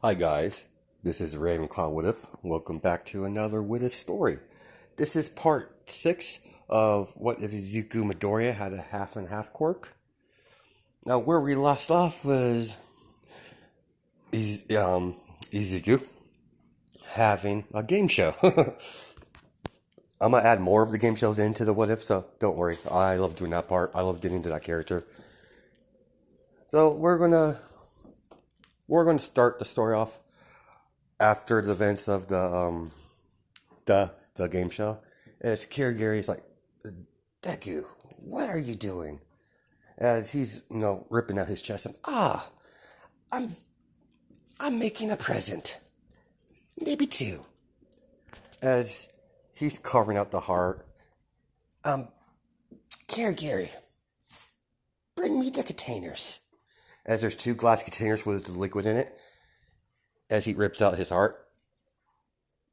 Hi guys, this is Ravenclaw What If. Welcome back to another What If story. This is part 6 of What If Izuku Midoriya had a half and half quirk. Now where we last off was Izuku having a game show. I'm gonna add more of the game shows into the What If, so don't worry. I love doing that part. I love getting into that character. So we're gonna start the story off after the events of the game show. As Kirigiri's like, Deku, what are you doing? As he's ripping out his chest and I'm making a present, maybe two. As he's carving out the heart, Kirigiri, bring me the containers. As there's two glass containers with the liquid in it. As he rips out his heart,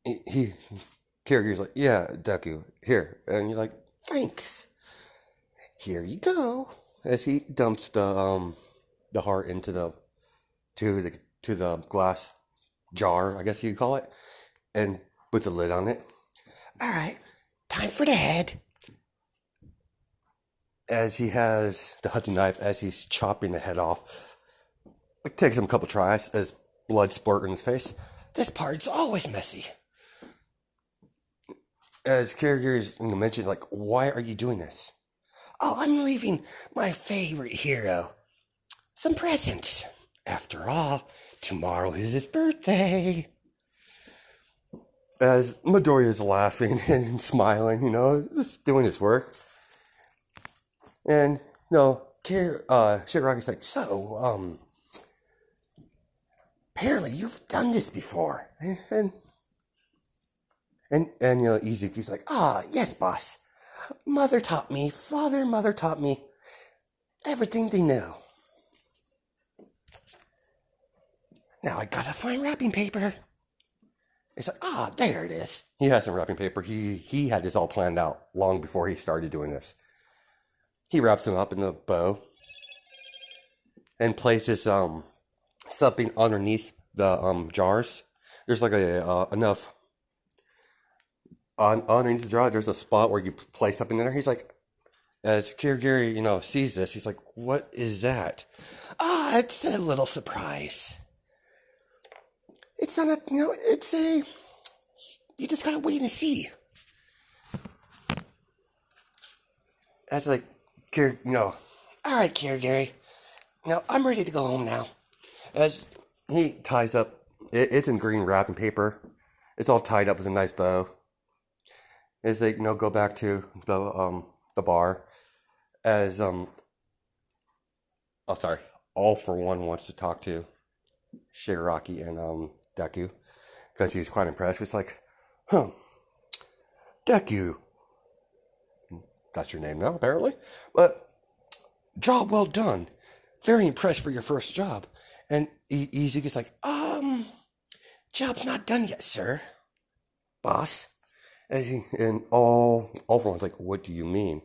Kirigiri's like, yeah, Deku, here. And you're like, thanks. Here you go. As he dumps the heart into the glass jar, I guess you could call it, and puts a lid on it. All right, time for the head. As he has the hunting knife, as he's chopping the head off, it takes him a couple tries as blood spurt in his face. This part's always messy. As Kirigiri's mentioned, like, why are you doing this? Oh, I'm leaving my favorite hero some presents. After all, tomorrow is his birthday. As Midoriya's laughing and smiling, just doing his work. And, Shigaraki's like, so, apparently you've done this before. And Izuku's like, yes, boss. Mother taught me, mother taught me everything they know. Now I gotta find wrapping paper. It's like, there it is. He has some wrapping paper. He had this all planned out long before he started doing this. He wraps them up in a bow and places something underneath the jars. There's like enough underneath the jar. There's a spot where you place something in there. He's like, as Kirigiri, sees this, he's like, what is that? It's a little surprise. It's not a, it's a, you just gotta wait and see. That's like, all right, Kirigiri. Now, I'm ready to go home now. As he ties up, it's in green wrapping paper. It's all tied up with a nice bow. As they, go back to the bar. As, All For One wants to talk to Shigaraki and, Deku. Because he's quite impressed. It's like, Deku. That's your name now, apparently. But, job well done. Very impressed for your first job. And Izuku's like, job's not done yet, sir. Boss. And all for one's like, what do you mean?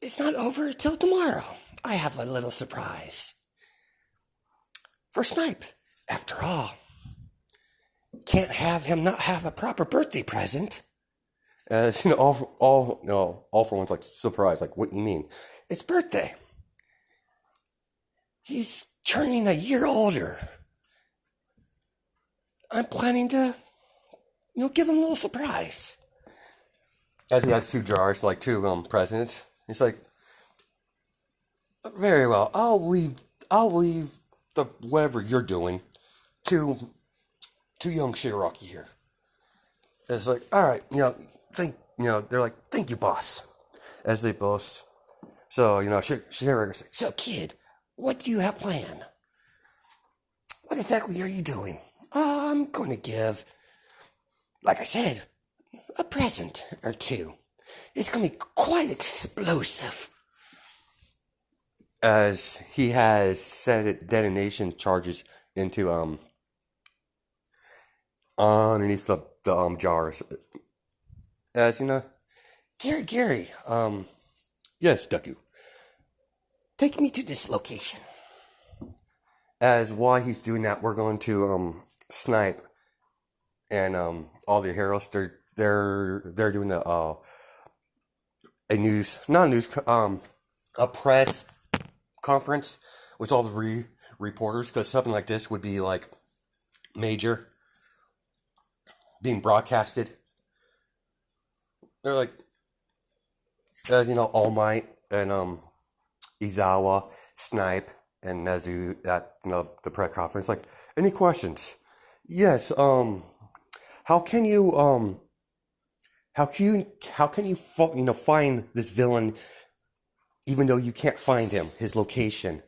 It's not over till tomorrow. I have a little surprise. For Snipe. After all, can't have him not have a proper birthday present. All for one's like surprised. Like, what do you mean? It's birthday. He's turning a year older. I'm planning to, give him a little surprise. As he has two jars, like two presents. He's like, very well. I'll leave the whatever you're doing to young Shigaraki here. It's like, all right, they're like, thank you, boss. As they boast. So, Shigaraki's like, so kid, what do you have planned? What exactly are you doing? I'm going to give, like I said, a present or two. It's going to be quite explosive. As he has set detonation charges into, underneath the jars. As, Gary, yes, Deku. Take me to this location. As while he's doing that, we're going to Snipe and all the heroes. They're doing a news, not a news, a press conference with all the reporters, because something like this would be like major, being broadcasted. They're like, All Might and Izawa, Snipe, and Nezu at the press conference. Like, any questions? Yes. How can you find this villain even though you can't find him, his location?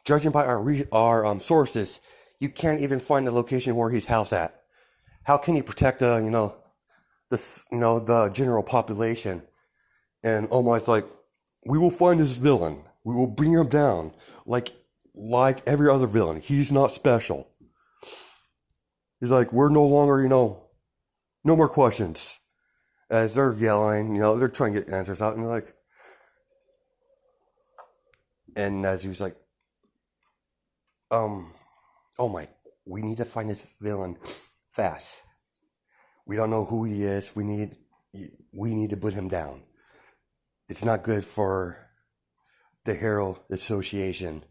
Judging by our sources, you can't even find the location where he's housed at. How can you protect the general population? And Omar's like, we will find this villain. We will bring him down like every other villain. He's not special. He's like, we're no longer, no more questions. As they're yelling, they're trying to get answers out, and they're like, and as he's like, oh my, we need to find this villain fast. We don't know who he is. We need to put him down. It's not good for the Herald Association.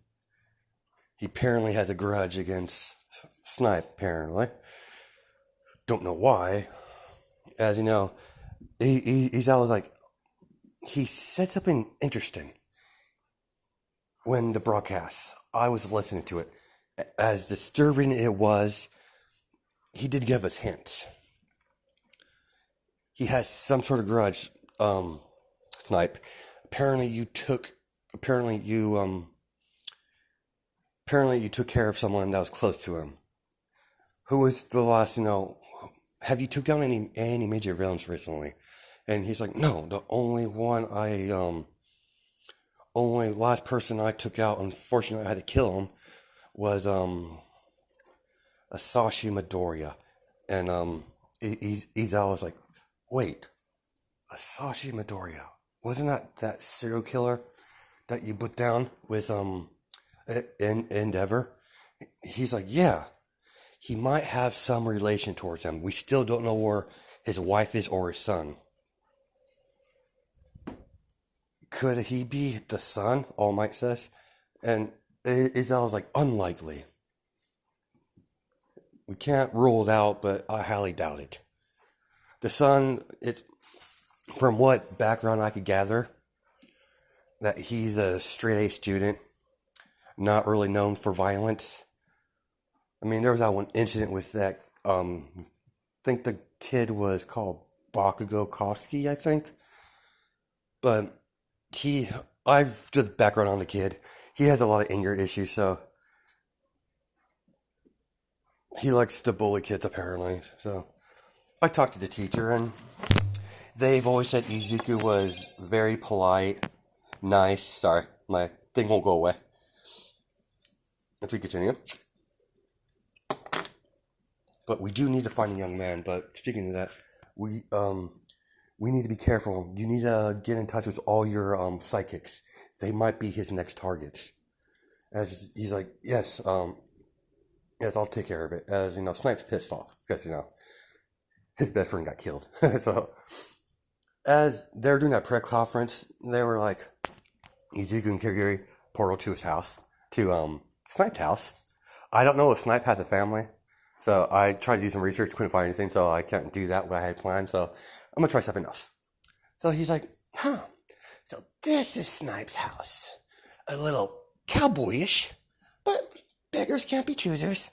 He apparently has a grudge against Snipe, apparently. Don't know why. As you know, he's always like, he said something interesting when the broadcast. I was listening to it. As disturbing it was, he did give us hints. He has some sort of grudge, Snipe. Apparently you took care of someone that was close to him. Who was the last, have you took down any major villains recently? And he's like, no, the only last person I took out, unfortunately I had to kill him, was Asashi Midoriya. And he's always like, wait, Asashi Midoriya, wasn't that serial killer that you put down with Endeavor? He's like, yeah, he might have some relation towards him. We still don't know where his wife is or his son. Could he be the son? All Might says. And Izawa's like, unlikely. We can't rule it out, but I highly doubt it. The son, it's from what background I could gather, that he's a straight A student, not really known for violence. I mean, there was that one incident with that, I think the kid was called Bakugo Koski, I think. But I've just background on the kid. He has a lot of anger issues, so he likes to bully kids, apparently. So I talked to the teacher, and they've always said Izuku was very polite, nice. Sorry, my thing won't go away. If we continue. But we do need to find a young man. But speaking of that, we need to be careful. You need to get in touch with all your psychics. They might be his next targets. As he's like, yes, yes, I'll take care of it. As Snipe's pissed off because his best friend got killed. So as they're doing that press conference, they were like, Izuku and Kirigiri portal to his house, to Snipes' house. I don't know if Snipe has a family, so I tried to do some research, couldn't find anything, so I can't do that what I had planned. So I'm gonna try something else. So he's like, so this is Snipes' house. A little cowboyish, but beggars can't be choosers.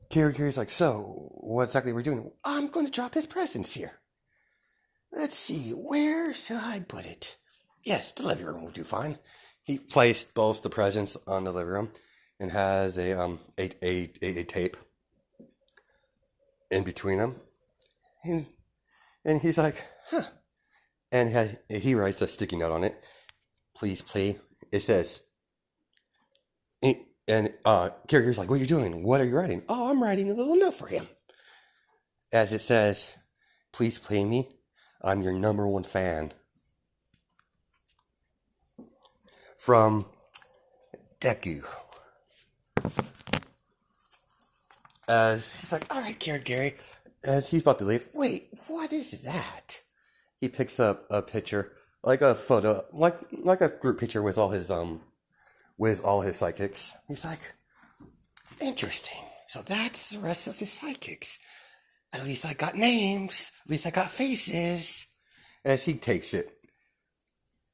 Kirigiri's like, so what exactly are we doing? I'm going to drop his presents here. Let's see, where should I put it? Yes, the living room will do fine. He placed both the presents on the living room and has a tape in between them. And he's like, And he writes a sticky note on it. Please play. It says, and Kirigiri's like, what are you doing? What are you writing? Oh, I'm writing a little note for him. As it says, please play me. I'm your number one fan. From Deku. As he's like, all right, Gary. As he's about to leave, wait, what is that? He picks up a picture, like a photo, like a group picture with all his psychics. He's like, interesting. So that's the rest of his psychics. At least I got names. At least I got faces. As he takes it.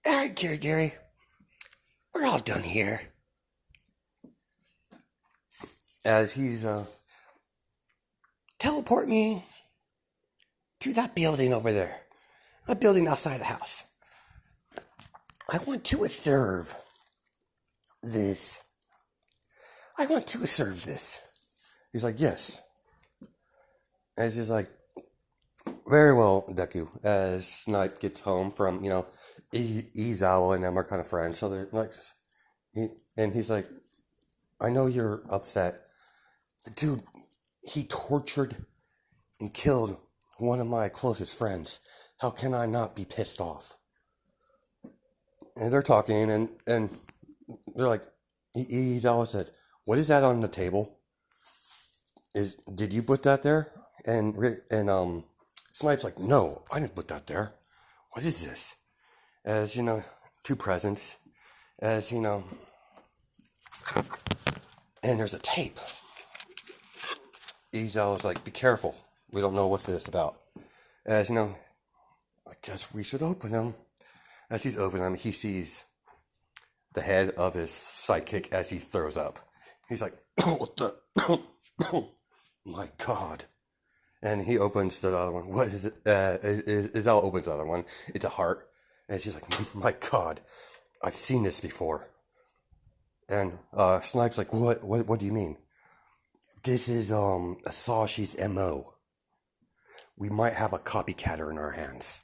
All right, Gary. We're all done here. As he's, teleport me to that building over there. A building outside the house. I want to observe this. I want to observe this. He's like, yes. As he's like, very well, Deku. As Snipe gets home from, Izawa and them are kind of friends. So they're like, he's like, I know you're upset. But dude, he tortured and killed one of my closest friends. How can I not be pissed off? And they're talking, and they're like, Izawa said, what is that on the table? Did you put that there? And Snipe's like, no, I didn't put that there. What is this? As, two presents. As, and there's a tape. Izawa's like, be careful. We don't know what this is about. As, I guess we should open them. As he's opening them, he sees the head of his sidekick as he throws up. He's like, what the? My God. And he opens the other one. What is it? Izawa opens the other one. It's a heart. And she's like, my God, I've seen this before. And Snipe's like, what do you mean? This is Asashi's MO. We might have a copycatter in our hands.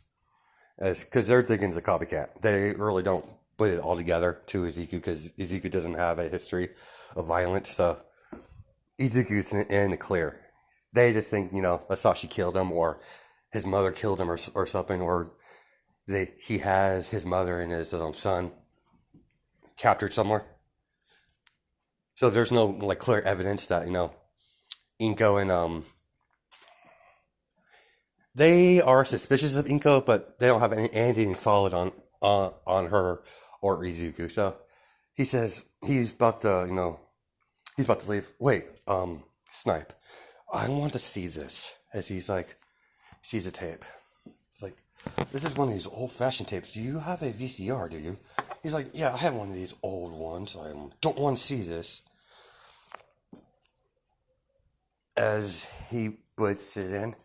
Because they're thinking it's a copycat. They really don't put it all together to Izuku, because Izuku doesn't have a history of violence. So Izuku's in the clear. They just think, Asashi killed him, or his mother killed him, or something, or he has his mother and his son captured somewhere. So there's no clear evidence that Inko and they are suspicious of Inko, but they don't have anything solid on her or Izuku. So he says he's about to leave. Wait, Snipe, I want to see this. As he's like, sees a tape. It's like, this is one of these old-fashioned tapes. Do you have a VCR, do you? He's like, yeah, I have one of these old ones. I don't want to see this. As he puts it in,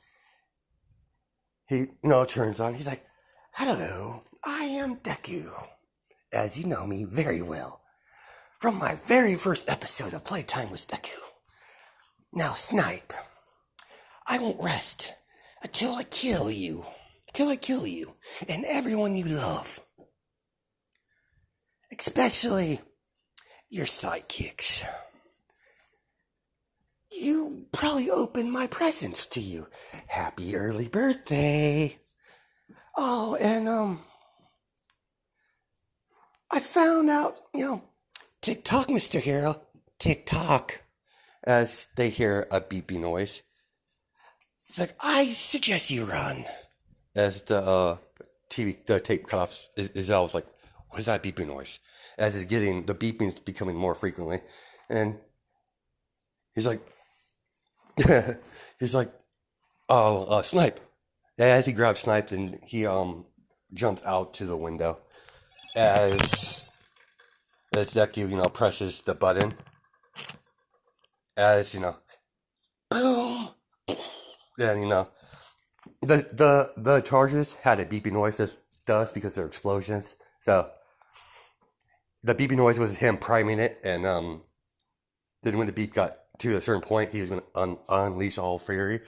he, turns on. He's like, hello, I am Deku. As you know me very well. From my very first episode of Playtime with Deku. Now, Snipe, I won't rest until I kill you. Until I kill you and everyone you love. Especially your sidekicks. You probably opened my presents to you. Happy early birthday. Oh, and, I found out, TikTok, Mr. Hero. TikTok. As they hear a beeping noise. It's like, I suggest you run. As the tape cut off, Izawa's like, what is that beeping noise? As the beeping's becoming more frequently. And he's like, Snipe. As he grabs Snipe, and he jumps out to the window. As Deku, presses the button. As, boom. And, the charges had a beeping noise. This does because they're explosions. So the beeping noise was him priming it, and then when the beep got to a certain point, he was going to unleash all fury.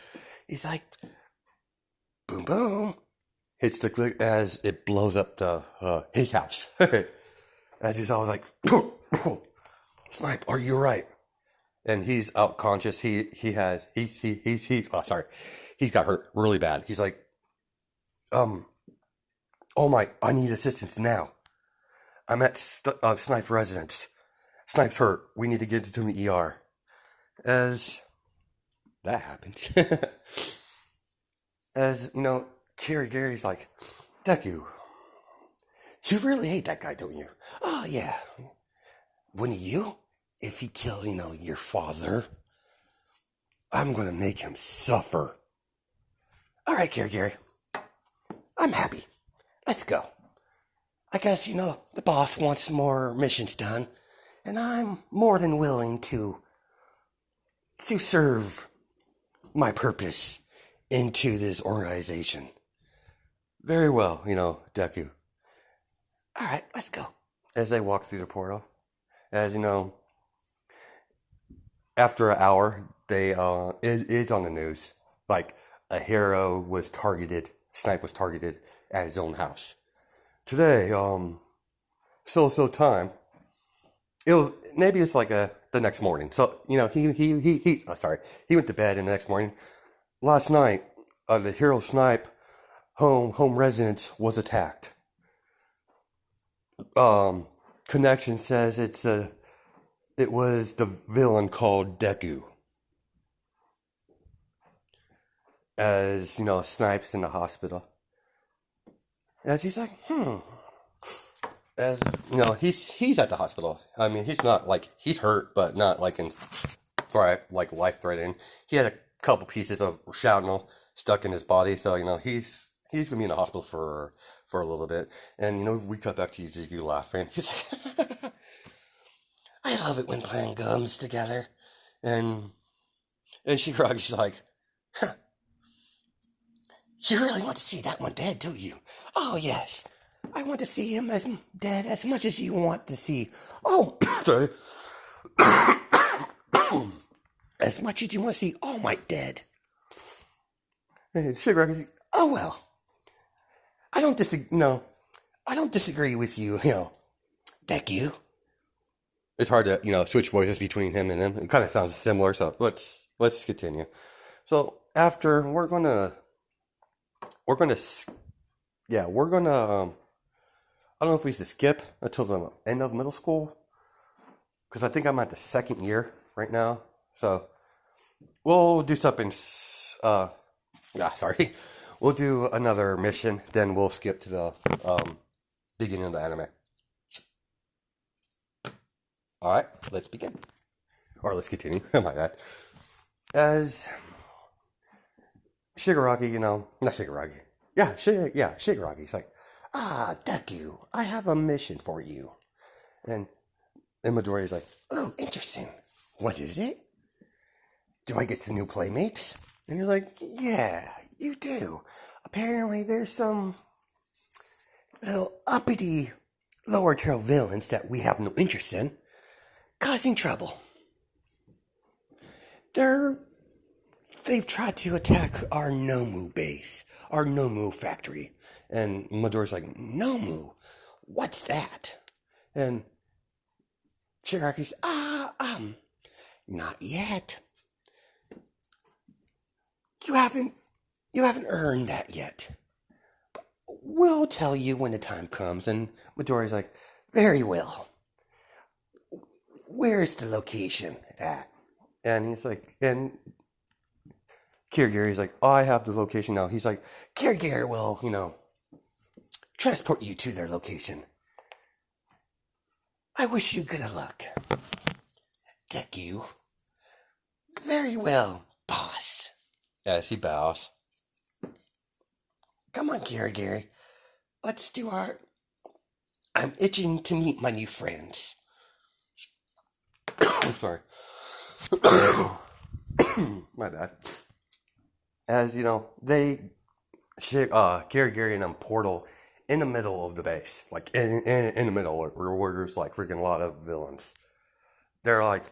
He's like, boom, boom, hits the click as it blows up his house. As he's always like, Snipe, are you right? And he's out conscious. He's got hurt really bad. He's like, oh my, I need assistance now. I'm at Snipe's residence. Snipe's hurt. We need to get him to the ER. As that happens. As, Gary's like, Deku, you really hate that guy, don't you? Oh, yeah. Wouldn't you? If he killed, your father, I'm gonna make him suffer. All right, Gary, I'm happy. Let's go. I guess, the boss wants more missions done, and I'm more than willing to serve my purpose into this organization. Very well, Deku. All right, let's go. As they walk through the portal, as after an hour, it's on the news. Like a hero was targeted, Snipe was targeted at his own house. Today, so time. Maybe it's like the next morning. So he went to bed, and the next morning, last night, the hero Snipe home residence was attacked. Connection says it was the villain called Deku. As Snipes in the hospital. As he's like, As he's at the hospital. I mean, he's not like he's hurt, but not like life threatening. He had a couple pieces of shrapnel stuck in his body, so he's gonna be in the hospital for a little bit. And we cut back to Yuzuki laughing. He's like, I love it when plan comes together. And Shigaragi's like, huh, you really want to see that one dead, do you? Oh yes. I want to see him as dead as much as you want to see. Oh, sorry. As much as you want to see All Might dead. And Shigaragi's like, oh well. I don't disagree with you, Deku. It's hard to, switch voices between him and him. It kind of sounds similar, so let's continue. So after we're gonna I don't know if we should skip until the end of middle school, because I think I'm at the second year right now. So we'll do something. We'll do another mission, then we'll skip to the beginning of the anime. All right, let's begin, or let's continue. My bad. As Shigaraki, not Shigaraki. Shigaragi's like, Deku, I have a mission for you. And Midoriya's like, oh, interesting. What is it? Do I get some new playmates? And you're like, yeah, you do. Apparently there's some little uppity lower trail villains that we have no interest in, causing trouble. They've tried to attack our Nomu base, our Nomu factory. And Midoriya's like, Nomu? What's that? And Shigaraki's, not yet. You haven't earned that yet. But we'll tell you when the time comes. And Midoriya's like, very well. Where's the location at? And he's like, and Kirigiri's like, I have the location now. He's like, Kirigiri will, transport you to their location. I wish you good luck. Deku. Very well, boss. As he bows. Come on, Kirigiri. Let's do I'm itching to meet my new friends. I'm sorry. My bad. As, Kirigiri and them portal in the middle of the base. Like, in the middle, where there's, like, freaking a lot of villains. They're like,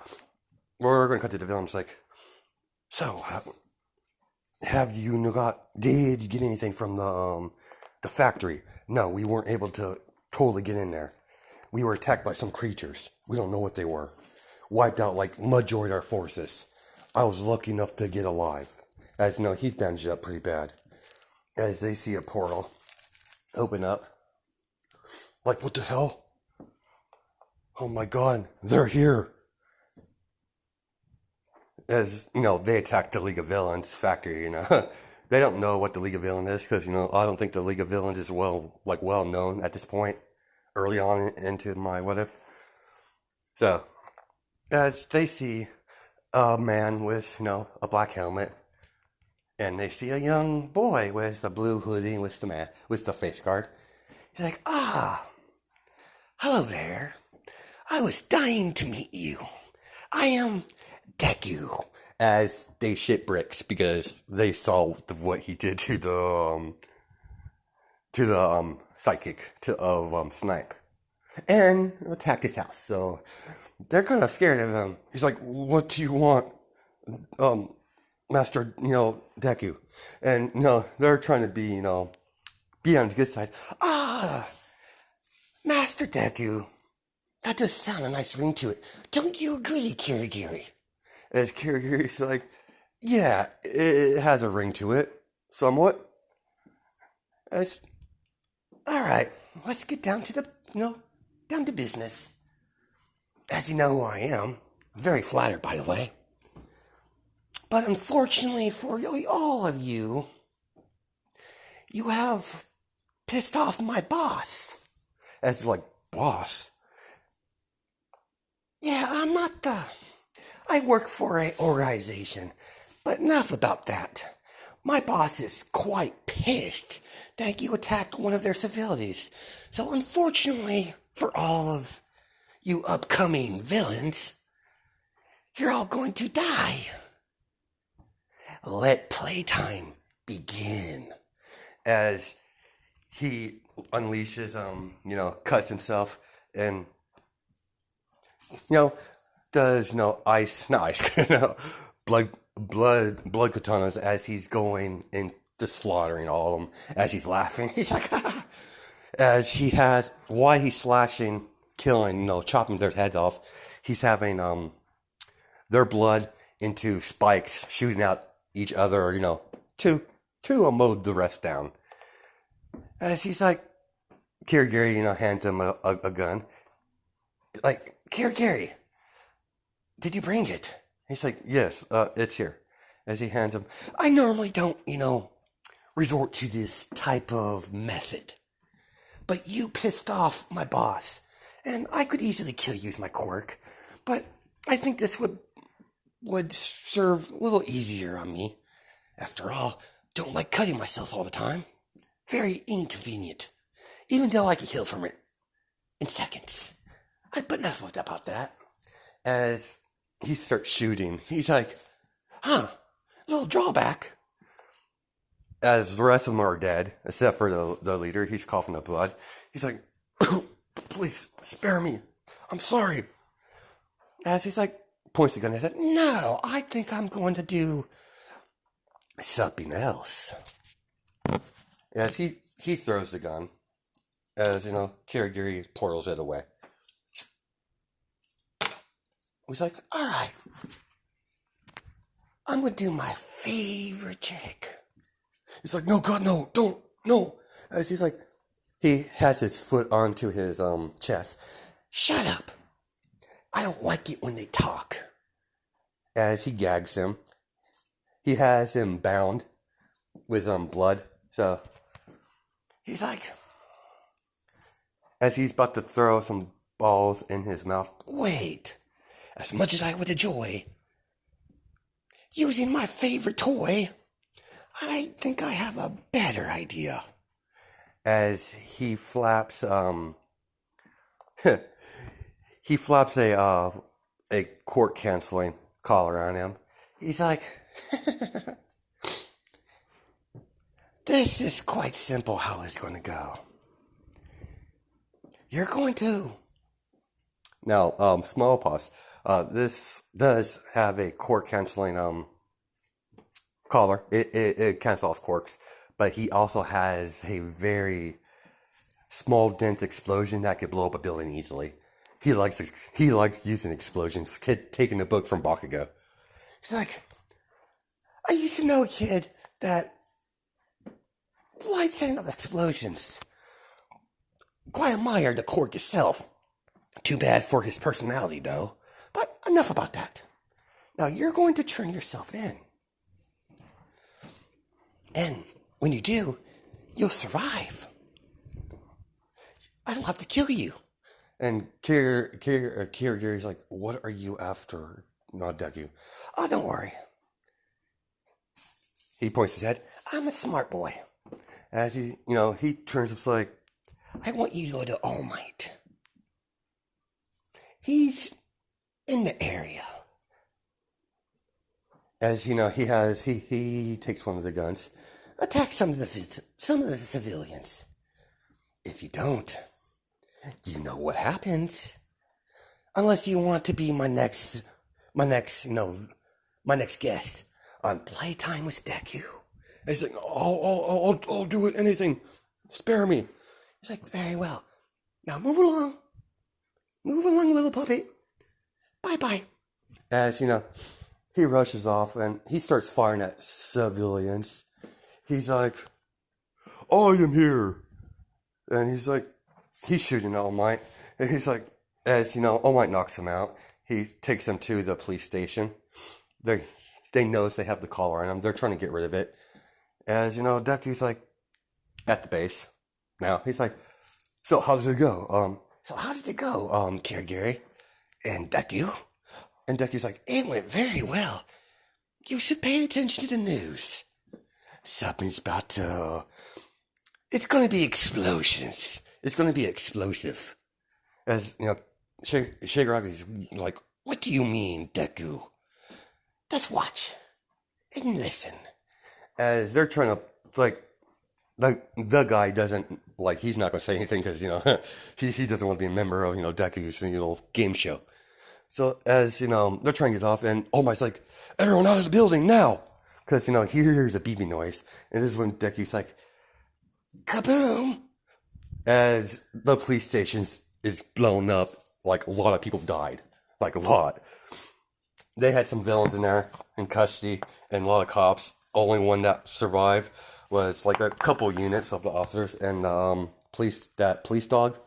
we're gonna cut to the villains, like, so, did you get anything from the factory? No, we weren't able to totally get in there. We were attacked by some creatures. We don't know what they were. Wiped out, like, majority of our forces. I was lucky enough to get alive. As he's bandaged up pretty bad. As they see a portal open up. Like, what the hell? Oh my god, they're here. as they attack the League of Villains factory. They don't know what the League of Villains is because I don't think the League of Villains is well known at this point. Early on into my what if, so as they see a man with a black helmet, and they see a young boy with a blue hoodie with the face guard. He's like, hello there. I was dying to meet you. I am Deku. As they shit bricks because they saw what he did to the sidekick of Snipe, and attacked his house. So they're kind of scared of him. He's like, "What do you want, Master? Deku?" And they're trying to be on his good side. Master Deku. That does sound a nice ring to it. Don't you agree, Kirigiri? As Kirigiri's like, yeah, it has a ring to it, somewhat. As, all right, let's get down to down to business. As you know who I am, I'm very flattered, by the way. But unfortunately for all of you, you have pissed off my boss. As like, boss? Yeah, I'm not I work for an organization, but enough about that. My boss is quite pissed that you attacked one of their civilities. So unfortunately for all of you upcoming villains, you're all going to die. Let playtime begin. As he unleashes, cuts himself and does ice, not ice, blood katanas as he's going into slaughtering all of them. As he's laughing, he's like, as he has, while he's slashing, killing, chopping their heads off, he's having their blood into spikes shooting out each other, to mow the rest down. As he's like, Kirigiri, hands him a gun. Like, Kirigiri, did you bring it? He's like, yes, it's here. As he hands him, I normally don't, resort to this type of method. But you pissed off my boss, and I could easily kill you with my quirk. But I think this would serve a little easier on me. After all, don't like cutting myself all the time. Very inconvenient. Even though I could heal from it in seconds. But enough about that. As he starts shooting, he's like, a little drawback. As the rest of them are dead, except for the leader, he's coughing up blood. He's like, please, spare me. I'm sorry. As he's like, points the gun and said, no, I think I'm going to do something else. As he throws the gun, as, Kirigiri portals it away. He's like, all right, I'm going to do my favorite trick. He's like, no, God, no, don't, no. As he's like, he has his foot onto his chest. Shut up. I don't like it when they talk. As he gags him, he has him bound with blood. So he's like, as he's about to throw some balls in his mouth, wait. As much as I would enjoy using my favorite toy, I think I have a better idea. As he flaps, he flaps a quirk canceling collar on him. He's like, this is quite simple how it's going to go. You're going to. Now, smallpox. This does have a quirk canceling collar. It cancels off quirks, but he also has a very small, dense explosion that could blow up a building easily. He likes using explosions. Taking a book from Bakugo. He's like, I used to know a kid that liked setting up explosions. Quite admired the quirk itself. Too bad for his personality, though. But enough about that. Now you're going to turn yourself in. And when you do, you'll survive. I don't have to kill you. And Gary's like, what are you after, not Deku? Oh, don't worry. He points his head. I'm a smart boy. As he turns up like, I want you to go to All Might. He's in the area. As he takes one of the guns, attack some of the civilians. If you don't, you know what happens. Unless you want to be my next guest on Playtime with Deku. And he's like, I'll do it, anything. Spare me. He's like, very well. Now move along. Move along, little puppet. Bye-bye. As, he rushes off and he starts firing at civilians. He's like, I am here. And he's shooting All Might. And he's like, as All Might knocks him out. He takes them to the police station. They notice they have the collar on them. They're trying to get rid of it. As Deku's like at the base. Now he's like, so how did it go? Gary and Deku? And Deku's like, it went very well. You should pay attention to the news. Something's about to... It's going to be explosions. It's going to be explosive. As, Shigaragi's like, what do you mean, Deku? Just watch and listen. As they're trying to, the guy doesn't, he's not going to say anything because, he doesn't want to be a member of, Deku's, game show. So as, they're trying to get off and All Might's like, everyone out of the building now. Because, he hears a beeping noise. And this is when Deku's like, kaboom. As the police station is blown up, a lot of people died. A lot. They had some villains in there in custody and a lot of cops. Only one that survived was a couple units of the officers, and police dog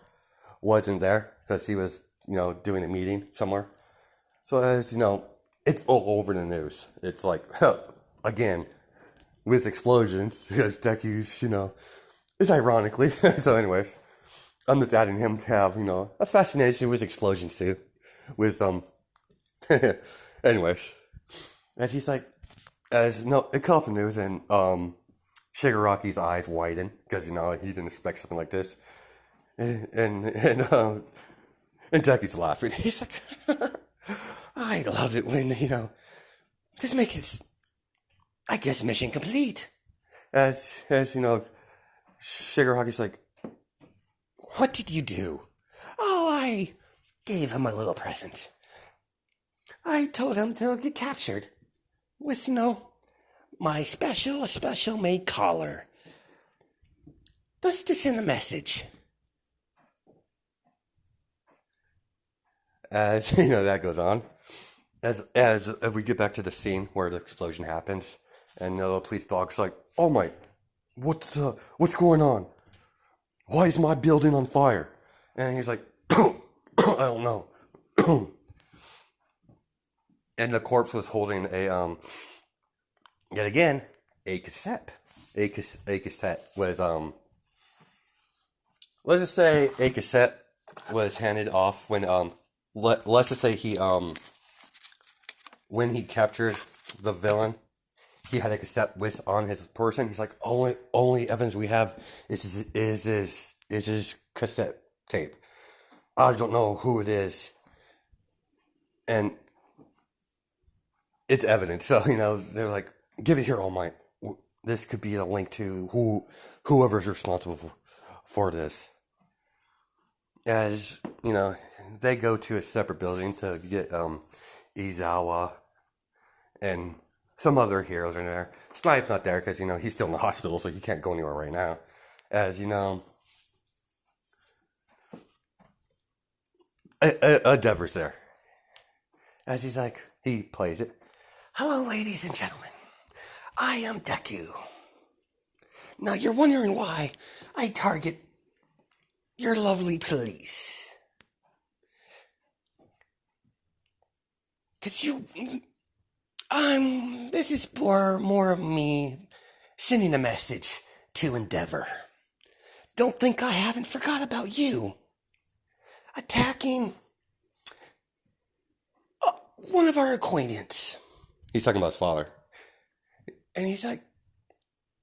wasn't there because he was doing a meeting somewhere. So as it's all over the news. It's again with explosions because Deku's is ironically. So anyways, I'm just adding him to have a fascination with explosions too. With anyways, and he's like, it caught the news, and Shigaraki's eyes widen because he didn't expect something like this, and Deku's laughing. He's like, I love it when this makes it, I guess, mission complete. As Shigaraki's like, what did you do? Oh, I gave him a little present. I told him to get captured with, my special made collar. Just to send a message. As, that goes on. As we get back to the scene where the explosion happens, and the police dog's like, oh my, what's going on? Why is my building on fire? And he's like, I don't know. And the corpse was holding yet again, a cassette. A cassette was, let's just say a cassette was handed off when, let's just say when he captured the villain, he had a cassette on his person. He's like, only evidence we have is his cassette tape. I don't know who it is. And it's evidence. So, they're like, give it here, All Might. This could be a link to whoever's responsible for this. As, they go to a separate building to get Izawa and some other heroes in there. Snipes not there because, he's still in the hospital, so he can't go anywhere right now. As, Deborah's there. As he's like, he plays it. Hello, ladies and gentlemen. I am Deku. Now, you're wondering why I target your lovely police. Because This is for more of me sending a message to Endeavor. Don't think I haven't forgot about you. Attacking one of our acquaintance. He's talking about his father. And he's like,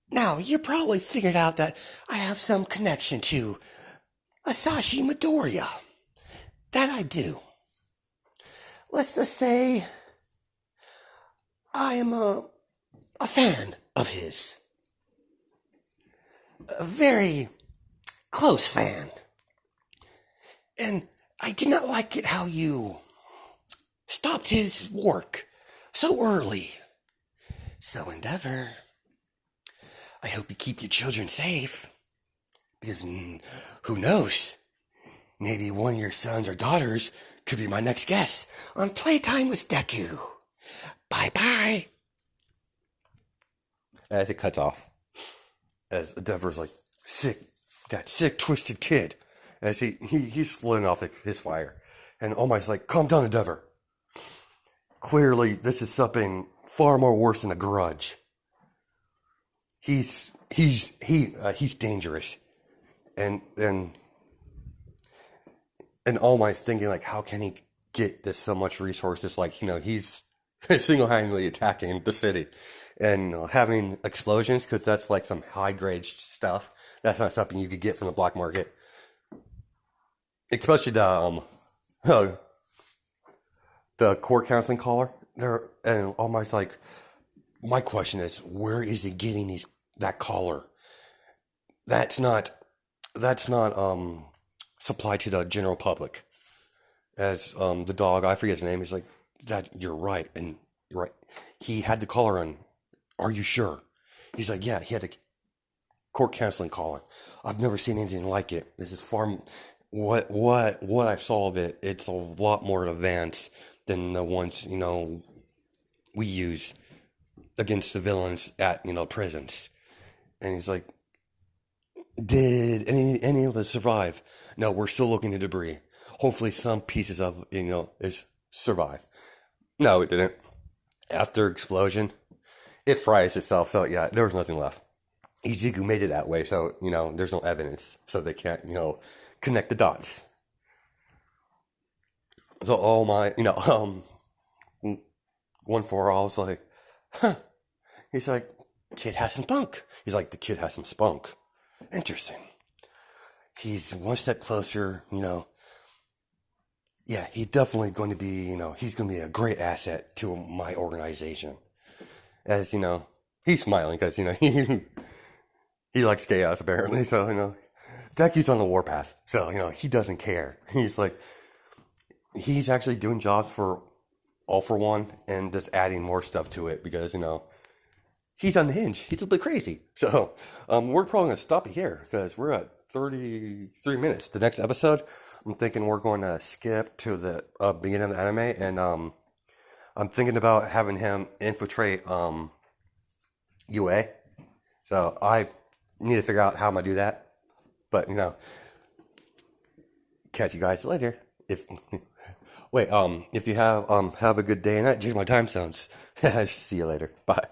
now, you probably figured out that I have some connection to Asashi Midoriya. That I do. Let's just say I am a fan of his. A very close fan. And I did not like it how you stopped his work so early. So, Endeavor, I hope you keep your children safe. Because who knows? Maybe one of your sons or daughters could be my next guest on Playtime with Deku. Bye-bye. As it cuts off. As Endeavor's like, that sick, twisted kid. As he's flitting off his fire. And All Might's like, calm down, Endeavor. Clearly, this is something far more worse than a grudge. He's dangerous. And All Might's thinking, like, how can he get this so much resources? Like, he's single-handedly attacking the city. And having explosions, because that's like some high-grade stuff. That's not something you could get from the black market. Especially the court counseling collar. And All Might's like, my question is, where is he getting that collar? That's not supplied to the general public. As the dog, I forget his name, he's like, that you're right, and you're right. He had the collar on. Are you sure? He's like, yeah, he had a court counseling collar. I've never seen anything like it. This is far what I saw of it. It's a lot more advanced than the ones we use against the villains at prisons. And he's like, did any of us survive? No, we're still looking at debris. Hopefully some pieces of is survive. No, it didn't. After explosion, it fries itself. So yeah, there was nothing left. Izuku made it that way, so there's no evidence, so they can't connect the dots. So All Might, one for all was like, huh. He's like, kid has some spunk. He's like, the kid has some spunk. Interesting. He's one step closer, Yeah, he's definitely going to be, he's going to be a great asset to my organization. As, he's smiling because, he likes chaos apparently. So, Deku's on the warpath. So, he doesn't care. He's like, he's actually doing jobs for All For One and just adding more stuff to it because, he's unhinged. He's a bit crazy. So, we're probably going to stop it here because we're at 33 minutes. The next episode, I'm thinking we're going to skip to the beginning of the anime, and I'm thinking about having him infiltrate UA. So, I need to figure out how I'm going to do that. But, catch you guys later. If you have a good day and night, change my time zones. See you later. Bye.